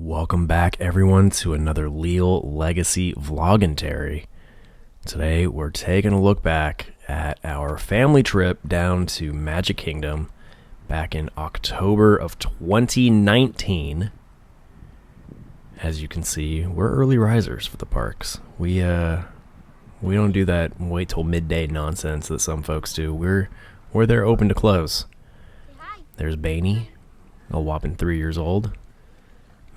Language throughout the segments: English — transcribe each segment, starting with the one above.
Welcome back, everyone, to another Leal Legacy Vloggentary. Today, we're taking a look back at our family trip down to Magic Kingdom back in October of 2019. As you can see, we're early risers for the parks. We don't do that wait till midday nonsense that some folks do. We're there open to close. There's Bainey, a whopping 3 years old,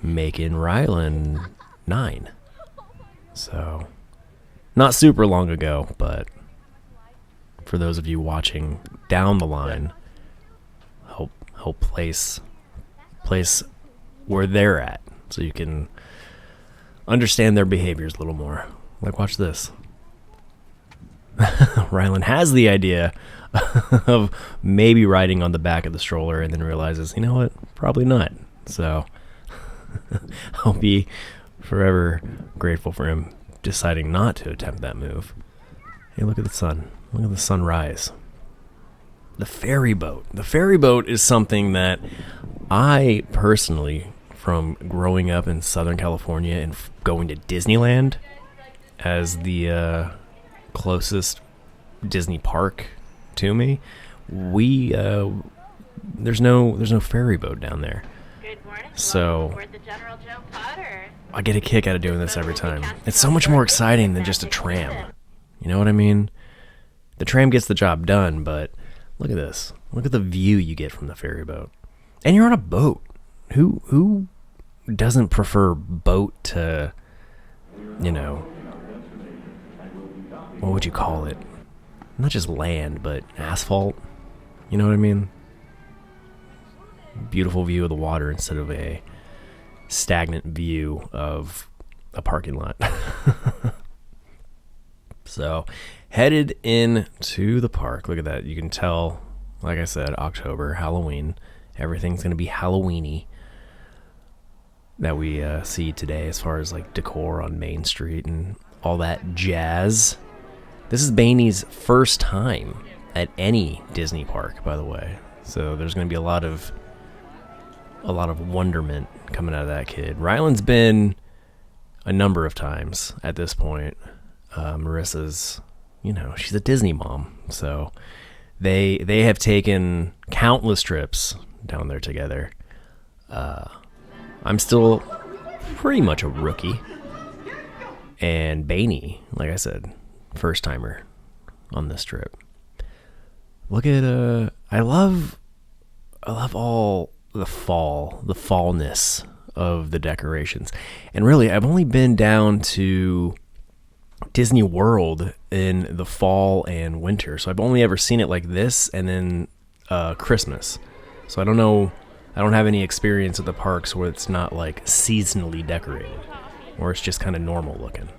making Rylan 9. So, not super long ago, but for those of you watching down the line, help place where they're at so you can understand their behaviors a little more. Like, watch this. Rylan has the idea of maybe riding on the back of the stroller and then realizes, you know what, probably not. So I'll be forever grateful for him deciding not to attempt that move. Hey, look at the sun. Look at the sunrise. The ferry boat. The ferry boat is something that I personally, from growing up in Southern California and going to Disneyland as the closest Disney park to me, there's no ferry boat down there. So I get a kick out of doing this every time. It's so much more exciting than just a tram. You know what I mean? The tram gets the job done, but look at this. Look at the view you get from the ferry boat. And you're on a boat. Who doesn't prefer boat to, what would you call it? Not just land, but asphalt. You know what I mean? Beautiful view of the water instead of a stagnant view of a parking lot. So, headed into the park. Look at that. You can tell, like I said, October, Halloween. Everything's going to be Halloween-y that we see today as far as like decor on Main Street and all that jazz. This is Bainey's first time at any Disney park, by the way. So there's going to be a lot of wonderment coming out of that kid. Rylan's been a number of times at this point. Marissa's, she's a Disney mom. So they have taken countless trips down there together. I'm still pretty much a rookie. And Bainey, like I said, first timer on this trip. Look at I love all the fallness of the decorations. And really, I've only been down to Disney World in the fall and winter. So I've only ever seen it like this and then Christmas. So I don't know, I don't have any experience at the parks where it's not like seasonally decorated, or it's just kind of normal looking.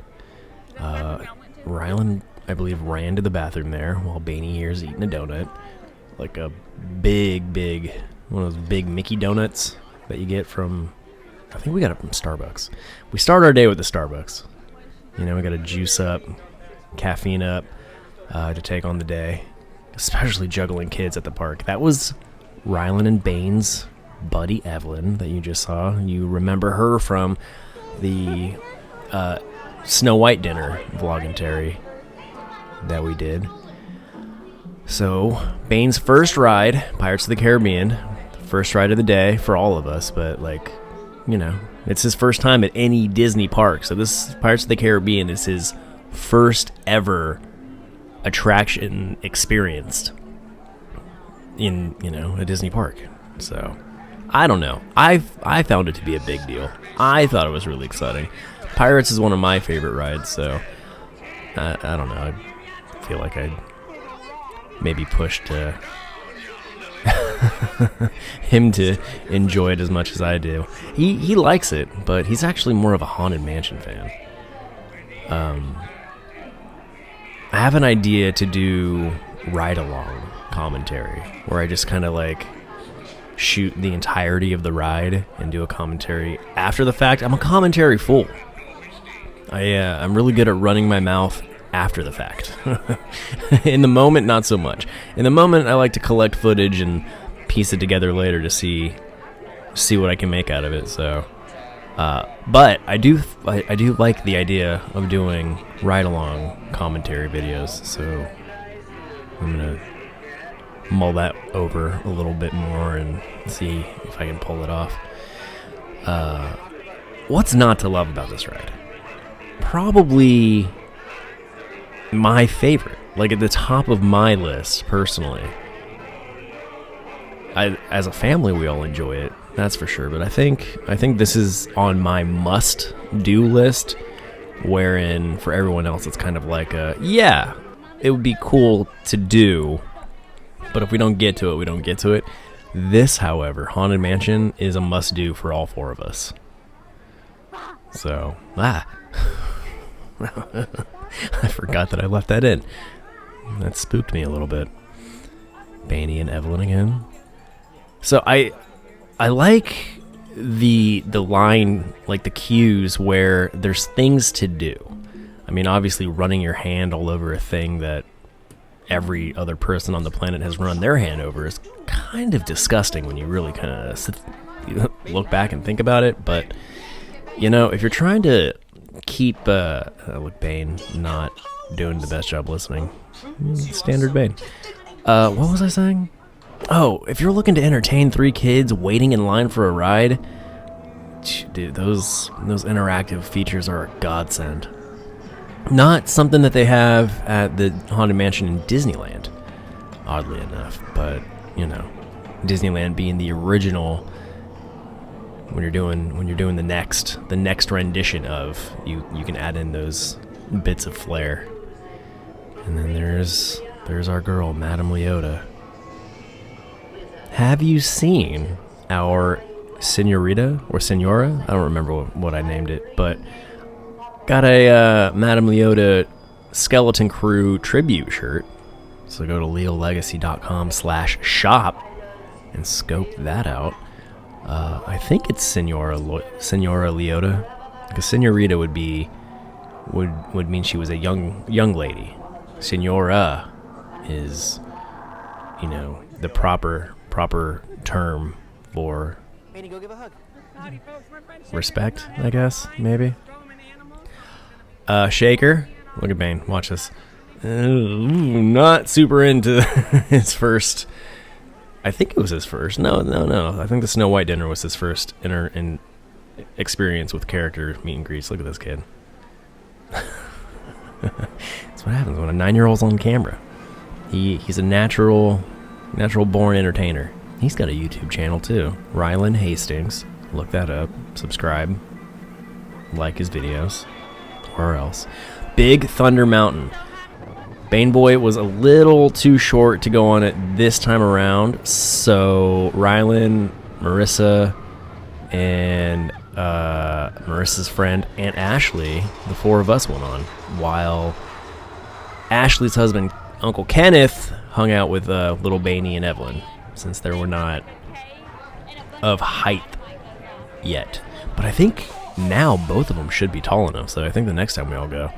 Rylan, I believe, ran to the bathroom there while Bainey here is eating a donut. Like a big, one of those big Mickey donuts that you get from, I think we got it from Starbucks. We start our day with the Starbucks. We got to juice up, caffeine up to take on the day, especially juggling kids at the park. That was Rylan and Bane's buddy Evelyn that you just saw. You remember her from the Snow White dinner Vloggentary that we did. So, Bane's first ride, Pirates of the Caribbean, first ride of the day for all of us, but it's his first time at any Disney park. So this Pirates of the Caribbean is his first ever attraction experienced in, a Disney park. So, I don't know. I found it to be a big deal. I thought it was really exciting. Pirates is one of my favorite rides, so I don't know. I feel like I'd maybe push him to enjoy it as much as I do. He likes it, but he's actually more of a Haunted Mansion fan. I have an idea to do ride-along commentary, where I just kind of like shoot the entirety of the ride and do a commentary after the fact. I'm a commentary fool. I'm really good at running my mouth after the fact. In the moment, not so much. In the moment, I like to collect footage and piece it together later to see what I can make out of it. So But I do like the idea of doing ride-along commentary videos, so I'm gonna mull that over a little bit more and see if I can pull it off. What's not to love about this ride? Probably my favorite, like at the top of my list personally. As a family, we all enjoy it, that's for sure. But I think this is on my must-do list, wherein for everyone else it's kind of like yeah, it would be cool to do, but if we don't get to it, we don't get to it. This, however, Haunted Mansion is a must-do for all four of us. So, I forgot that I left that in. That spooked me a little bit. Bainey and Evelyn again. So I like the line, like the cues where there's things to do. I mean, obviously running your hand all over a thing that every other person on the planet has run their hand over is kind of disgusting when you really kind of look back and think about it. But, you know, if you're trying to keep... look, Bane not doing the best job listening. Standard Bane. What was I saying? Oh, if you're looking to entertain 3 kids waiting in line for a ride, dude, those interactive features are a godsend. Not something that they have at the Haunted Mansion in Disneyland, oddly enough, but, you know, Disneyland being the original, when you're doing the next rendition of, you can add in those bits of flair. And then there's our girl, Madame Leota. Have you seen our Senorita or Senora? I don't remember what I named it, but got a Madame Leota Skeleton Crew tribute shirt. So go to leallegacy.com/shop and scope that out. I think it's Senora Leota, because Senorita would mean she was a young lady. Senora is, you know, the proper term for respect, I guess, maybe. Shaker, look at Bane, watch this. Not super into his first. I think it was his first. No. I think the Snow White dinner was his first experience with character meet and greets. Look at this kid. That's what happens when a 9-year-old's on camera. He's a natural born entertainer. He's got a YouTube channel too, Rylan Hastings. Look that up. Subscribe. Like his videos. Or else. Big Thunder Mountain. Bane Boy was a little too short to go on it this time around, so Rylan, Marissa, and Marissa's friend Aunt Ashley, the 4 of us went on, while Ashley's husband, Uncle Kenneth, hung out with little Bainey and Evelyn, since they were not of height yet. But I think now both of them should be tall enough, so I think the next time we all go,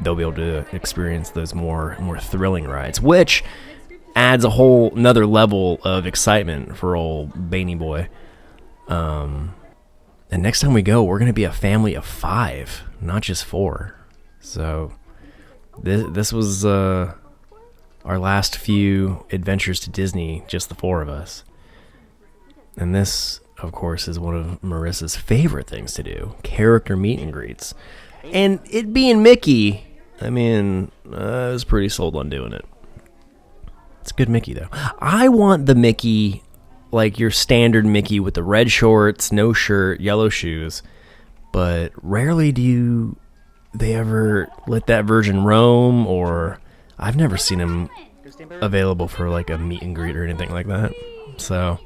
they'll be able to experience those more thrilling rides, which adds a whole another level of excitement for old Bainey Boy. And next time we go, we're going to be a family of 5, not just 4. So this was our last few adventures to Disney, just the 4 of us. And this, of course, is one of Marissa's favorite things to do, character meet and greets. And it being Mickey, I mean, I was pretty sold on doing it. It's a good Mickey, though. I want the Mickey, like your standard Mickey with the red shorts, no shirt, yellow shoes. But rarely do they ever let that version roam, or I've never seen him available for like a meet and greet or anything like that. So,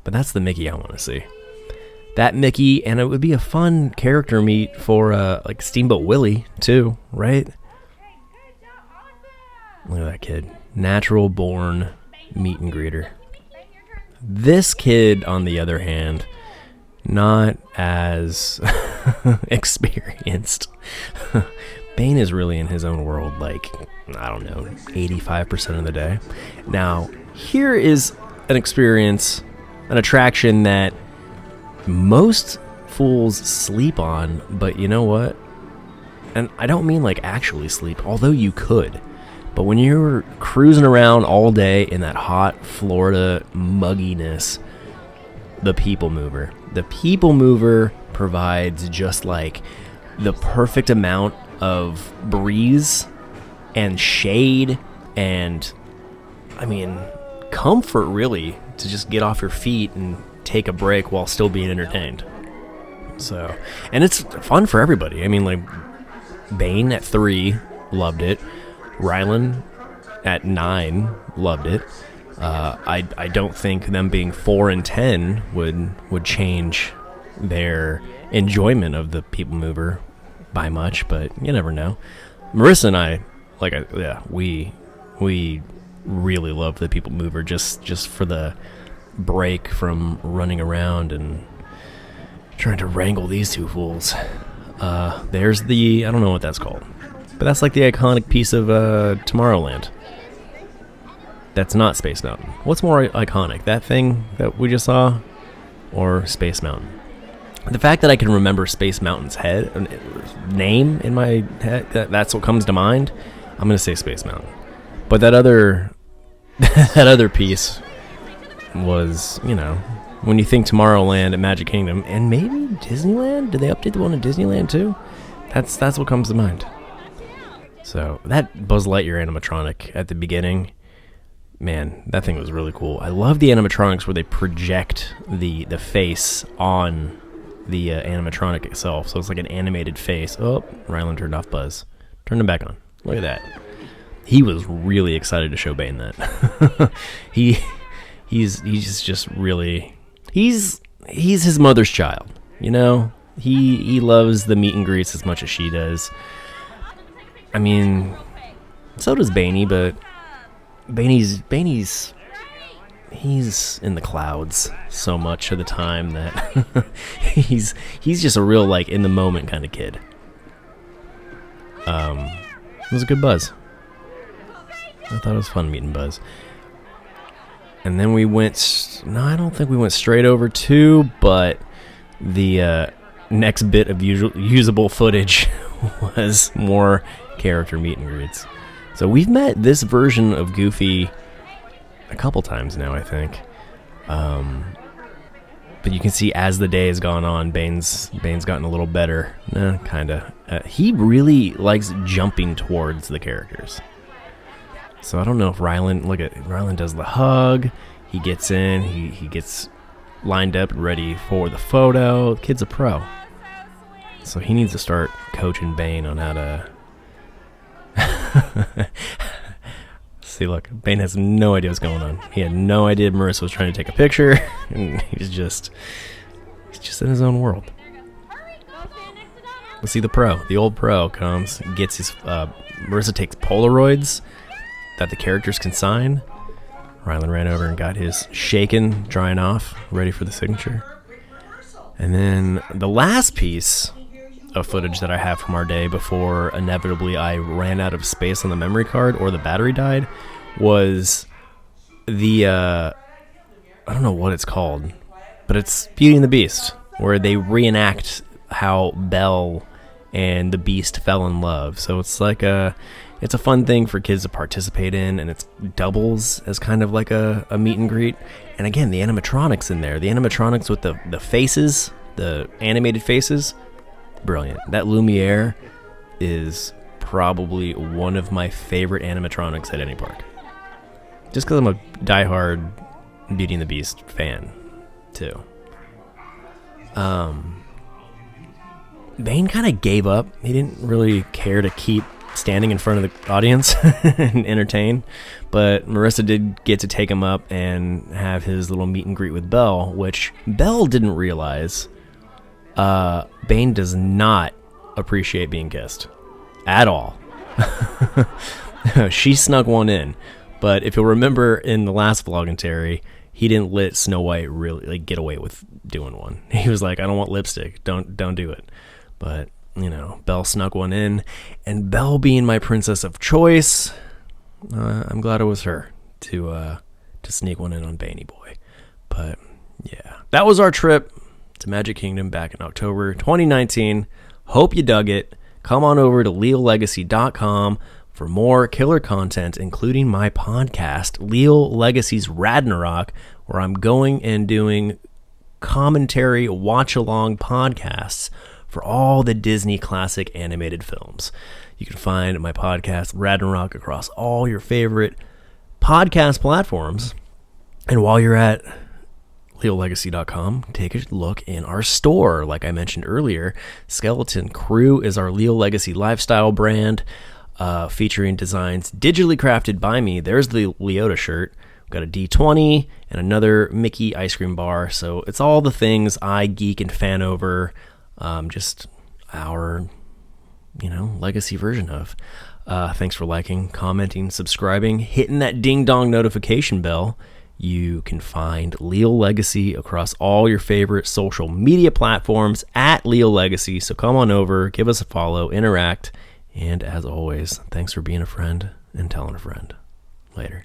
but that's the Mickey I want to see. That Mickey, and it would be a fun character meet for like Steamboat Willie too, right? Look at that kid. Natural born meet and greeter. This kid, on the other hand, not as experienced. Bane is really in his own world, like, I don't know, 85% of the day. Now, here is an experience, an attraction that most fools sleep on, but you know what? And I don't mean like actually sleep, although you could. But when you're cruising around all day in that hot Florida mugginess, the People Mover. The People Mover provides just like the perfect amount of breeze and shade and, I mean, comfort really to just get off your feet and take a break while still being entertained. So, and it's fun for everybody. I mean, like, Bane at 3 loved it. Rylan at 9 loved it. I don't think them being 4 and 10 would change their enjoyment of the People Mover by much, but you never know. Marissa and I, we really love the People Mover just for the break from running around and trying to wrangle these two fools. There's the, I don't know what that's called, but that's like the iconic piece of Tomorrowland. That's not Space Mountain. What's more iconic, that thing that we just saw, or Space Mountain? The fact that I can remember Space Mountain's name in my head, that's what comes to mind. I'm gonna say Space Mountain. But that other piece was, you know, when you think Tomorrowland at Magic Kingdom, and maybe Disneyland? Did they update the one at Disneyland too? That's what comes to mind. So that Buzz Lightyear animatronic at the beginning, man, that thing was really cool. I love the animatronics where they project the face on the animatronic itself, so it's like an animated face. Oh, Rylan turned off Buzz. Turned him back on. Look at that. He was really excited to show Bane that. He's just really, he's his mother's child, you know? He loves the meet and greets as much as she does. I mean, so does Baney, but Baney's he's in the clouds so much of the time that he's just a real, like, in the moment kind of kid. It was a good Buzz. I thought it was fun meeting Buzz. And then we went, no, I don't think we went straight over to, but the next bit of usable footage was more character meet and greets. So we've met this version of Goofy a couple times now, I think. But you can see as the day has gone on, Bane's gotten a little better. Kinda. He really likes jumping towards the characters. So I don't know if Rylan does the hug. He gets in. He gets lined up and ready for the photo. The kid's a pro. So he needs to start coaching Bane on how to... See, look, Bane has no idea what's going on. He had no idea Marissa was trying to take a picture, and he's just in his own world. Let's see the old pro comes, gets his, Marissa takes Polaroids that the characters can sign. Rylan ran over and got his shaken, drying off, ready for the signature. And then the last piece of footage that I have from our day before inevitably I ran out of space on the memory card or the battery died was the I don't know what it's called, but it's Beauty and the Beast, where they reenact how Belle and the Beast fell in love. So it's like it's a fun thing for kids to participate in, and it doubles as kind of like a meet and greet. And again, the animatronics in there, the animatronics with the faces, the animated faces, brilliant. That Lumiere is probably one of my favorite animatronics at any park. Just because I'm a diehard Beauty and the Beast fan, too. Bane kind of gave up. He didn't really care to keep standing in front of the audience and entertain. But Marissa did get to take him up and have his little meet and greet with Belle, which Belle didn't realize. Bane does not appreciate being kissed at all. She snuck one in, but if you'll remember in the last Vloggentary, he didn't let Snow White really get away with doing one. He was like, "I don't want lipstick. Don't do it." But you know, Belle snuck one in, and Belle being my princess of choice, I'm glad it was her to sneak one in on Baney Boy. But yeah, that was our trip to Magic Kingdom back in October 2019. Hope you dug it. Come on over to leallegacy.com for more killer content, including my podcast, Leal Legacy's Ragnarok, where I'm going and doing commentary watch-along podcasts for all the Disney classic animated films. You can find my podcast, Ragnarok, across all your favorite podcast platforms. And while you're at leallegacy.com, take a look in our store. Like I mentioned earlier, Skeleton Crew is our Leal Legacy lifestyle brand, featuring designs digitally crafted by me. There's the Leota shirt. We've got a D20 and another Mickey ice cream bar. So it's all the things I geek and fan over, just our, legacy version of. Thanks for liking, commenting, subscribing, hitting that ding-dong notification bell. You can find Leal Legacy across all your favorite social media platforms at Leal Legacy. So come on over, give us a follow, interact. And as always, thanks for being a friend and telling a friend. Later.